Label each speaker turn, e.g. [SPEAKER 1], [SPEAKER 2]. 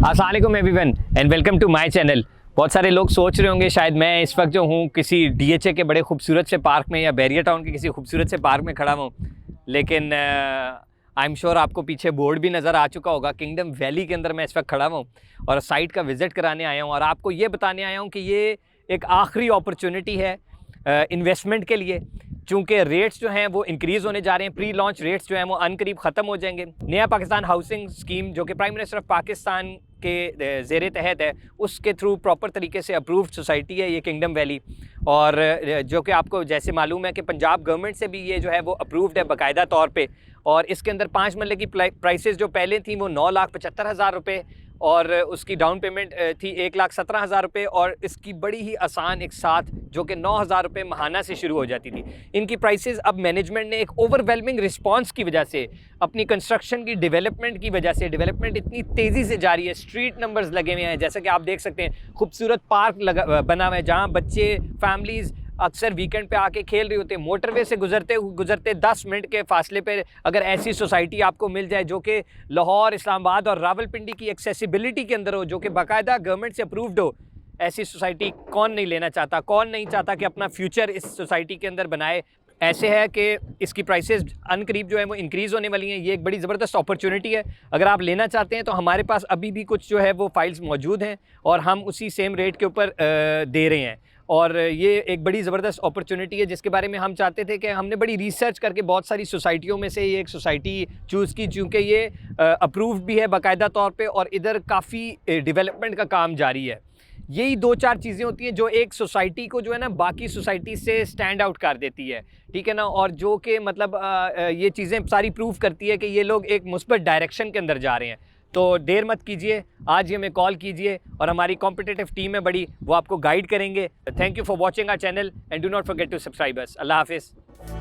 [SPEAKER 1] अस्सलाम वालेकुम everyone and welcome to my channel. बहुत सारे लोग सोच रहे होंगे शायद मैं इस वक्त जो हूँ किसी डीएचए के बड़े खूबसूरत से पार्क में या बैरियर टाउन के किसी खूबसूरत से पार्क में खड़ा हूँ, लेकिन आई एम श्योर आपको पीछे बोर्ड भी नज़र आ चुका होगा। किंगडम वैली के अंदर मैं इस वक्त खड़ा हूँ और साइट का विज़िट कराने आया हूँ और आपको ये बताने आया हूँ कि ये एक आखिरी अपॉर्चुनिटी है इन्वेस्टमेंट के लिए, चूँकि रेट्स जो हैं वो इंक्रीज़ होने जा रहे हैं। प्री लॉन्च रेट्स जो हैं वो अनकरीब ख़त्म हो जाएंगे। नया पाकिस्तान हाउसिंग स्कीम जो कि प्राइम मिनिस्टर ऑफ पाकिस्तान के ज़ेरे तहत है, उसके थ्रू प्रॉपर तरीके से अप्रूव्ड सोसाइटी है ये किंगडम वैली, और जो कि आपको जैसे मालूम है कि पंजाब गवर्नमेंट से भी ये जो है वो अप्रूव्ड है बाकायदा तौर पे। और इसके अंदर 5 मरले की प्राइसेस जो पहले थी वो 9,75,000 रुपये और उसकी डाउन पेमेंट थी 1,17,000 रुपये, और इसकी बड़ी ही आसान एक साथ जो कि 9,000 रुपये महाना से शुरू हो जाती थी। इनकी प्राइसेस अब मैनेजमेंट ने एक ओवरवेलमिंग रिस्पांस की वजह से, अपनी कंस्ट्रक्शन की डेवलपमेंट की वजह से, डेवलपमेंट इतनी तेज़ी से जारी है, स्ट्रीट नंबर्स लगे हुए हैं, जैसा कि आप देख सकते हैं खूबसूरत पार्क बना हुआ है जहाँ बच्चे फैमिलीज़ अक्सर वीकेंड पे आके खेल रहे होते हैं। मोटरवे से गुजरते 10 मिनट के फासले पे अगर ऐसी सोसाइटी आपको मिल जाए जो कि लाहौर, इस्लामाबाद और रावलपिंडी की एक्सेसिबिलिटी के अंदर हो, जो कि बाकायदा गवर्नमेंट से अप्रूव्ड हो, ऐसी सोसाइटी कौन नहीं लेना चाहता, कौन नहीं चाहता कि अपना फ्यूचर इस सोसाइटी के अंदर बनाए। ऐसे है कि इसकी प्राइसेस अनकरीब जो है वो इंक्रीज़ होने वाली हैं। ये एक बड़ी ज़बरदस्त अपॉर्चुनिटी है। अगर आप लेना चाहते हैं तो हमारे पास अभी भी कुछ जो है वो फाइल्स मौजूद हैं और हम उसी सेम रेट के ऊपर दे रहे हैं। और ये एक बड़ी ज़बरदस्त अपॉर्चुनिटी है जिसके बारे में हम चाहते थे कि हमने बड़ी रिसर्च करके बहुत सारी सोसाइटियों में से ये एक सोसाइटी चूज़ की, चूँकि ये अप्रूव्ड भी है बाकायदा तौर पे और इधर काफ़ी डेवलपमेंट का काम जारी है। यही 2-4 चीज़ें होती हैं जो एक सोसाइटी को जो है ना बाकी सोसाइटी से स्टैंड आउट कर देती है, ठीक है ना, और जो कि मतलब ये चीज़ें सारी प्रूव करती है कि ये लोग एक मुस्बत डायरेक्शन के अंदर जा रहे हैं। तो देर मत कीजिए, आज ही हमें कॉल कीजिए और हमारी कॉम्पिटिटिव टीम है बड़ी, वो आपको गाइड करेंगे। Thank you for watching our channel and do not forget to subscribe us. अल्लाह हाफिज़।